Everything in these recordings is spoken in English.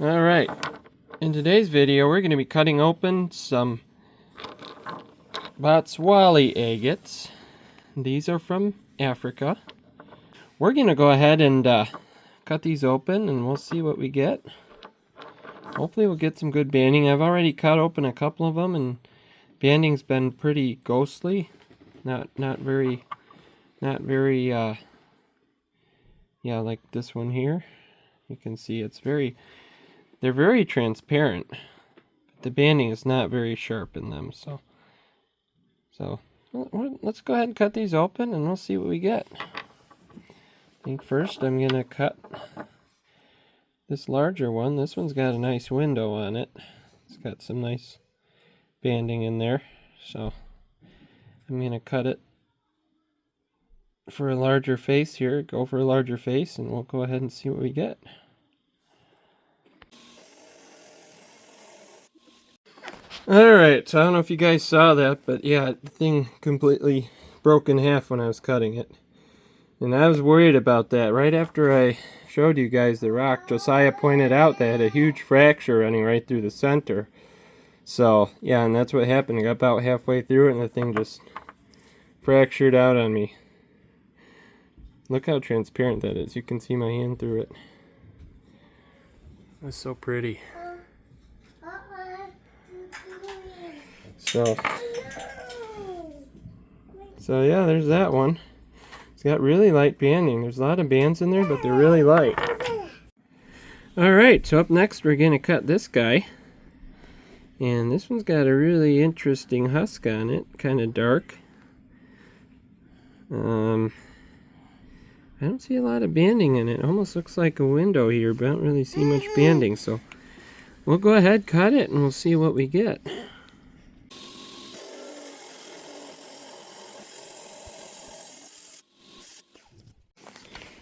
Alright, in today's video we're going to be cutting open some Botswali agates. These are from Africa. We're going to go ahead and cut these open and we'll see what we get. Hopefully we'll get some good banding. I've already cut open a couple of them and banding's been pretty ghostly. Not very yeah, like this one here. You can see they're very transparent, but the banding is not very sharp in them. So let's go ahead and cut these open and we'll see what we get. I think first I'm gonna cut this larger one. This one's got a nice window on it. It's got some nice banding in there. So I'm gonna cut it for a larger face here. Go for a larger face and we'll go ahead and see what we get. Alright, so I don't know if you guys saw that, but yeah, the thing completely broke in half when I was cutting it. And I was worried about that. Right after I showed you guys the rock, Josiah pointed out they had a huge fracture running right through the center. So, yeah, and that's what happened. I got about halfway through it and the thing just fractured out on me. Look how transparent that is. You can see my hand through it. That's so pretty. So yeah, there's that one. It's got really light banding. There's a lot of bands in there, but they're really light. Alright, so up next we're going to cut this guy. And this one's got a really interesting husk on it. Kind of dark. I don't see a lot of banding in it. It almost looks like a window here, but I don't really see much banding. So we'll go ahead, cut it, and we'll see what we get.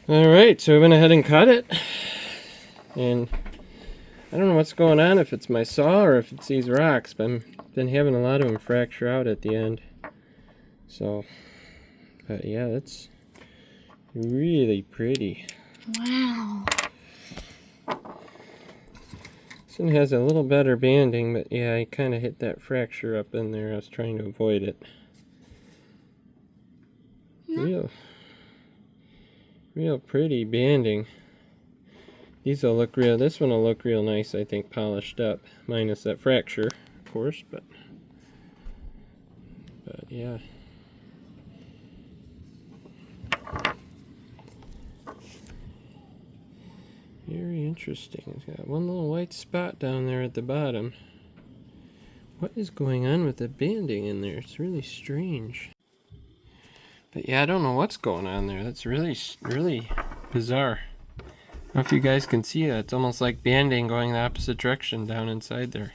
Alright, so we went ahead and cut it, and I don't know what's going on, if it's my saw or if it's these rocks, but I've been having a lot of them fracture out at the end. So, but yeah, that's really pretty. Wow. This one has a little better banding, but yeah, I kind of hit that fracture up in there. I was trying to avoid it. Real pretty banding. These will look real. This one will look real nice, I think, polished up, minus that fracture, of course. But yeah. Very interesting. It's got one little white spot down there at the bottom. What is going on with the banding in there? It's really strange. But yeah, I don't know what's going on there. That's really bizarre. I don't know if you guys can see that. It's almost like banding going the opposite direction down inside there.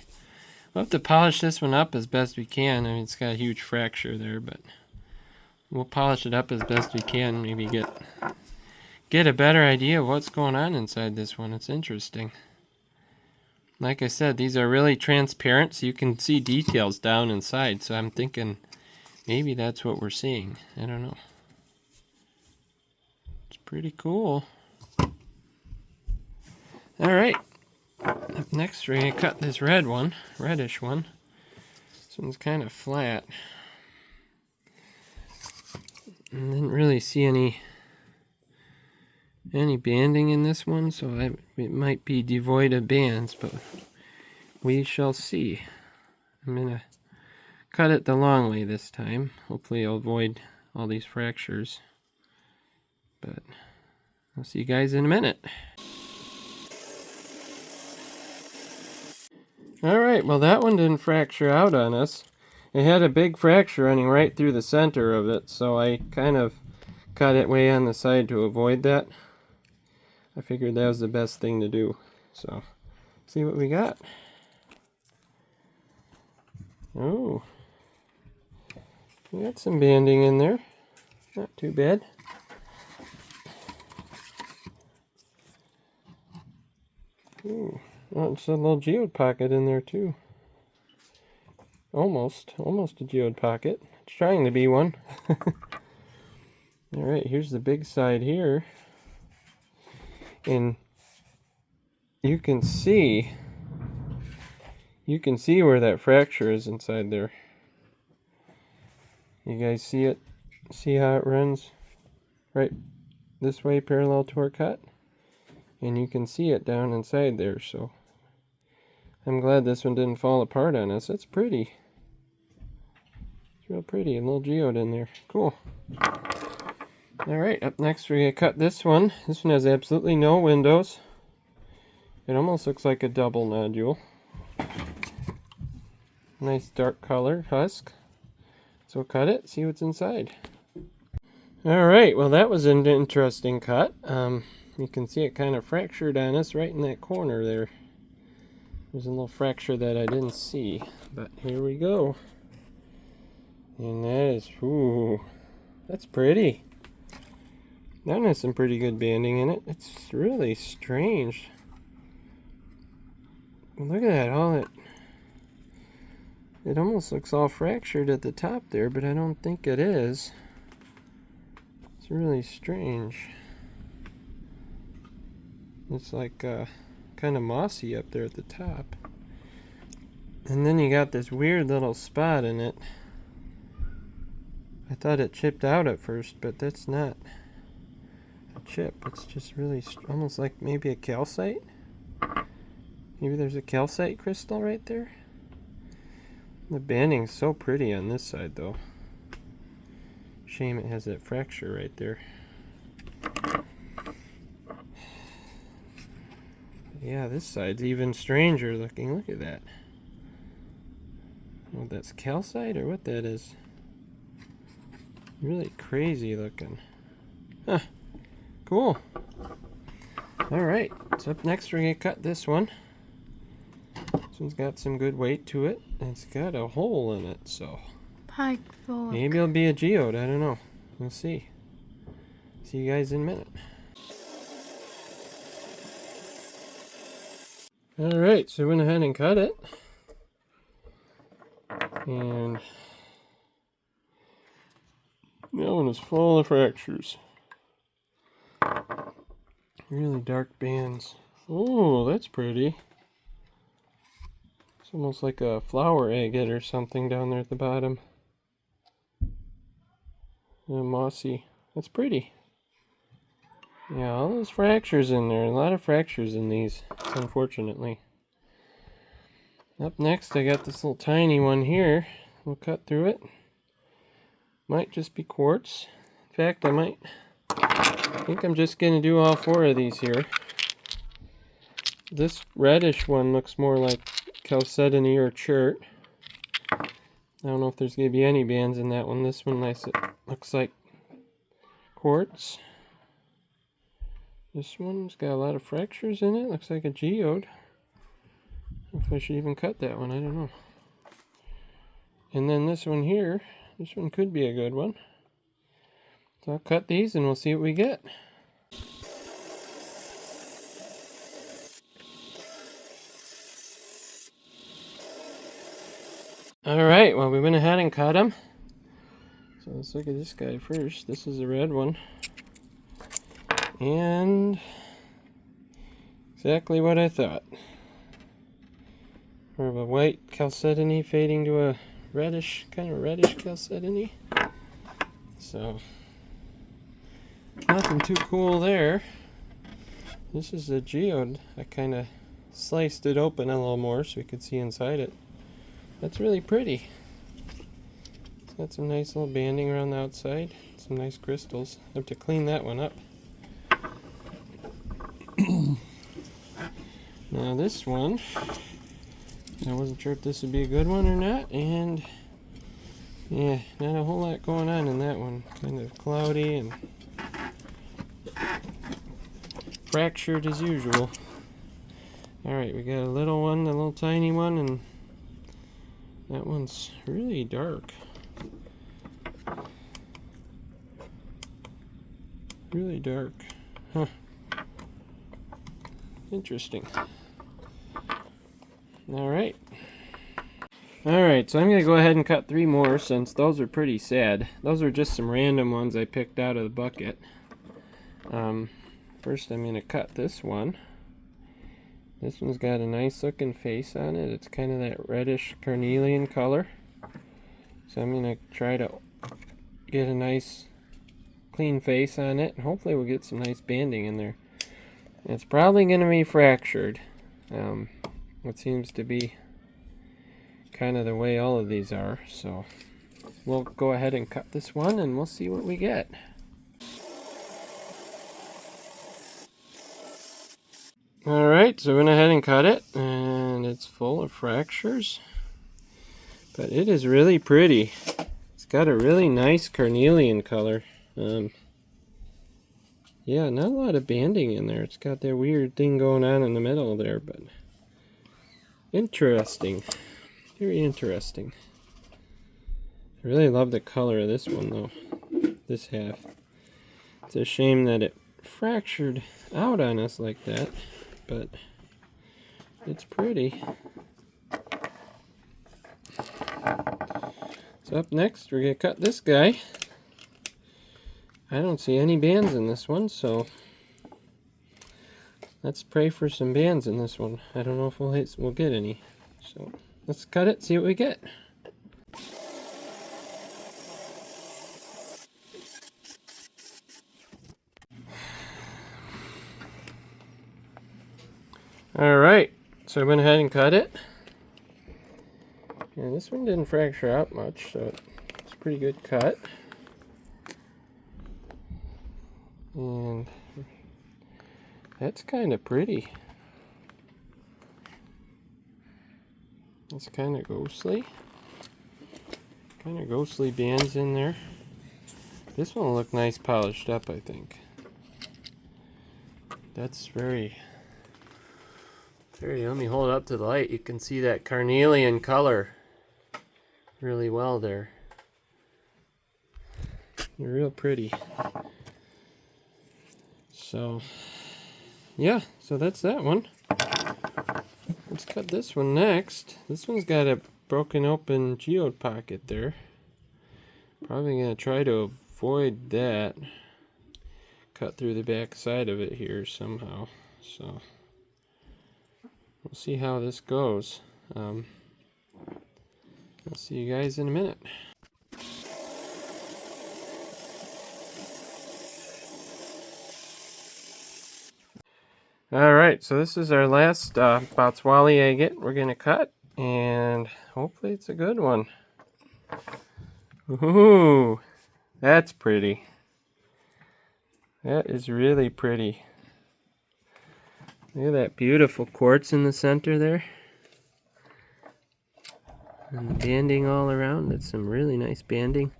We'll have to polish this one up as best we can. I mean, it's got a huge fracture there, but we'll polish it up as best we can. Maybe get a better idea of what's going on inside this one. It's interesting. Like I said, these are really transparent, so you can see details down inside. So I'm thinking maybe that's what we're seeing. I don't know. It's pretty cool. Alright. Up next we're going to cut this reddish one. This one's kind of flat. I didn't really see any banding in this one, so it might be devoid of bands, but we shall see. I'm going to cut it the long way this time. Hopefully I'll avoid all these fractures. But I'll see you guys in a minute. Alright, well that one didn't fracture out on us. It had a big fracture running right through the center of it, so I kind of cut it way on the side to avoid that. I figured that was the best thing to do. So, see what we got. Oh. We got some banding in there. Not too bad. Ooh. Oh, it's a little geode pocket in there too. Almost a geode pocket. It's trying to be one. Alright, here's the big side here. And you can see where that fracture is inside there. You guys see it? See how it runs right this way parallel to our cut? And you can see it down inside there, so I'm glad this one didn't fall apart on us. It's pretty. It's real pretty, a little geode in there. Cool. Alright, up next we're going to cut this one. This one has absolutely no windows. It almost looks like a double nodule. Nice dark color husk. So we'll cut it, see what's inside. Alright, well that was an interesting cut. You can see it kind of fractured on us right in that corner there. There's a little fracture that I didn't see, but here we go. And that is, ooh, that's pretty. That has some pretty good banding in it. It's really strange. Look at that, all that. It almost looks all fractured at the top there, but I don't think it is. It's really strange. It's like kind of mossy up there at the top. And then you got this weird little spot in it. I thought it chipped out at first, but that's not a chip. It's just really almost like maybe a calcite. Maybe there's a calcite crystal right there. The banding's so pretty on this side though. Shame it has that fracture right there. Yeah, this side's even stranger looking. Look at that. Oh, that's calcite or what that is. Really crazy looking. Huh. Cool. Alright, so up next we're going to cut this one. This one's got some good weight to it. And it's got a hole in it, so Pike fork. maybe it'll be a geode. I don't know. We'll see. See you guys in a minute. Alright, so I went ahead and cut it. And that one is full of fractures. Really dark bands. Oh, that's pretty. It's almost like a flower agate or something down there at the bottom. And mossy. That's pretty. Yeah, all those fractures in there. A lot of fractures in these, unfortunately. Up next, I got this little tiny one here. We'll cut through it. Might just be quartz. In fact, I think I'm just going to do all 4 of these here. This reddish one looks more like chalcedony or chert. I don't know if there's going to be any bands in that one. This one looks like quartz. This one's got a lot of fractures in it. Looks like a geode. I don't know if I should even cut that one. I don't know. And then this one here. This one could be a good one. So I'll cut these and we'll see what we get. Alright, well we went ahead and cut them. So let's look at this guy first. This is a red one. And exactly what I thought. More of a white chalcedony fading to a reddish, kind of reddish chalcedony. So nothing too cool there. This is a geode. I kind of sliced it open a little more so we could see inside it. That's really pretty. It's got some nice little banding around the outside. Some nice crystals. I have to clean that one up. Now this one, I wasn't sure if this would be a good one or not, and yeah, not a whole lot going on in that one. Kind of cloudy and fractured as usual. Alright, we got a little one, a little tiny one, and that one's really dark. Really dark. Huh. Interesting. Alright. Alright, so I'm going to go ahead and cut 3 more since those are pretty sad. Those are just some random ones I picked out of the bucket. First I'm going to cut this one. This one's got a nice looking face on it. It's kind of that reddish carnelian color. So I'm going to try to get a nice clean face on it, and hopefully we'll get some nice banding in there. It's probably going to be fractured. It seems to be kind of the way all of these are. So we'll go ahead and cut this one and we'll see what we get. Alright, so I went ahead and cut it, and it's full of fractures. But it is really pretty. It's got a really nice carnelian color. Yeah, not a lot of banding in there. It's got that weird thing going on in the middle there, but interesting. Very interesting. I really love the color of this one though. This half. It's a shame that it fractured out on us like that, but it's pretty. So up next, we're going to cut this guy. I don't see any bands in this one, so let's pray for some bands in this one. I don't know if we'll get any. So let's cut it, see what we get. Alright, so I went ahead and cut it. And this one didn't fracture out much, so it's a pretty good cut. And that's kind of pretty. It's kind of ghostly. Kind of ghostly bands in there. This one will look nice polished up, I think. That's very, let me hold it up to the light. You can see that carnelian color really well there. They're real pretty. So, yeah, so that's that one. Let's cut this one next. This one's got a broken open geode pocket there. Probably going to try to avoid that. Cut through the back side of it here somehow. So, we'll see how this goes. I'll see you guys in a minute. Alright, so this is our last Botswali agate we're going to cut, and hopefully it's a good one. Ooh, that's pretty. That is really pretty. Look at that beautiful quartz in the center there. And the banding all around. That's some really nice banding.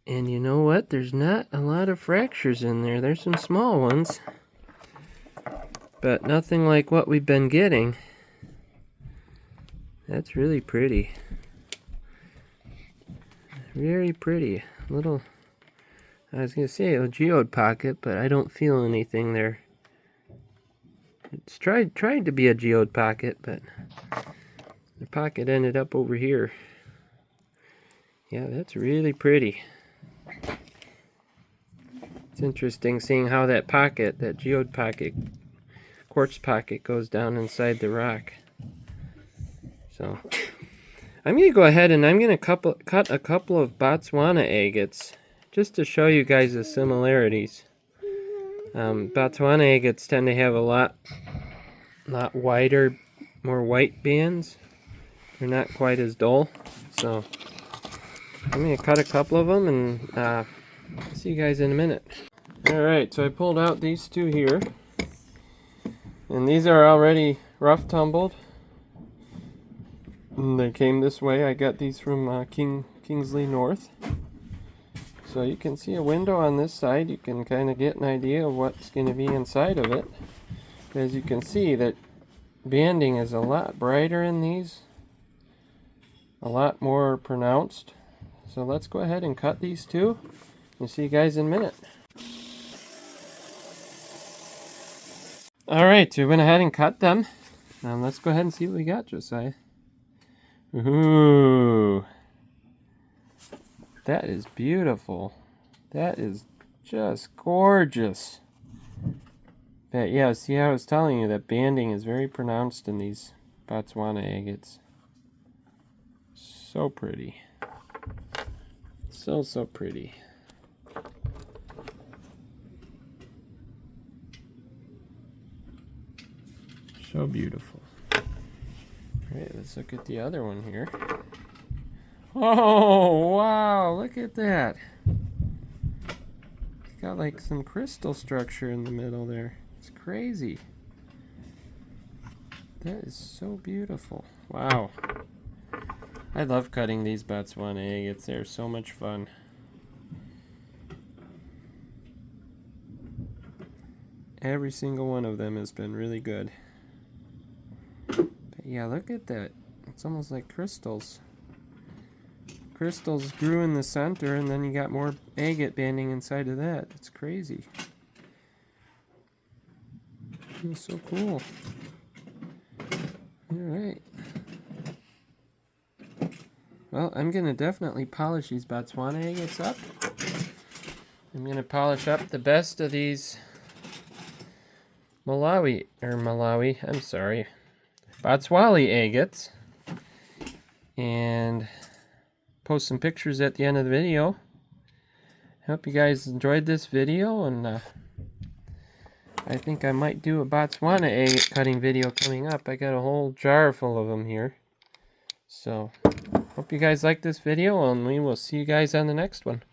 And you know what? There's not a lot of fractures in there. There's some small ones. But nothing like what we've been getting. That's really pretty. Very pretty. Little, I was going to say a geode pocket, but I don't feel anything there. It's tried to be a geode pocket, but the pocket ended up over here. Yeah, that's really pretty. It's interesting seeing how that pocket, that geode pocket, quartz pocket, goes down inside the rock. So I'm going to go ahead and I'm going to cut a couple of Botswana agates just to show you guys the similarities. Botswana agates tend to have a lot wider, more white bands. They're not quite as dull. So I'm going to cut a couple of them and see you guys in a minute. Alright, so I pulled out these two here. And these are already rough tumbled. And they came this way. I got these from Kingsley North. So you can see a window on this side. You can kind of get an idea of what's going to be inside of it. As you can see, that banding is a lot brighter in these. A lot more pronounced. So let's go ahead and cut these two. We'll see you guys in a minute. Alright, so we went ahead and cut them. Now let's go ahead and see what we got, Josiah. Ooh. That is beautiful. That is just gorgeous. But yeah, see how I was telling you that banding is very pronounced in these Botswana agates. So pretty. So, so pretty. So beautiful. Alright, let's look at the other one here. Oh, wow, look at that. It's got like some crystal structure in the middle there. It's crazy. That is so beautiful. Wow. I love cutting these Botswana agates. They're so much fun. Every single one of them has been really good. But yeah, look at that. It's almost like crystals. Crystals grew in the center, and then you got more agate banding inside of that. It's crazy. It's so cool. Alright. Well, I'm going to definitely polish these Botswana agates up. I'm going to polish up the best of these Botswali agates. And post some pictures at the end of the video. Hope you guys enjoyed this video, and I think I might do a Botswana agate cutting video coming up. I got a whole jar full of them here. So, hope you guys like this video, and we will see you guys on the next one.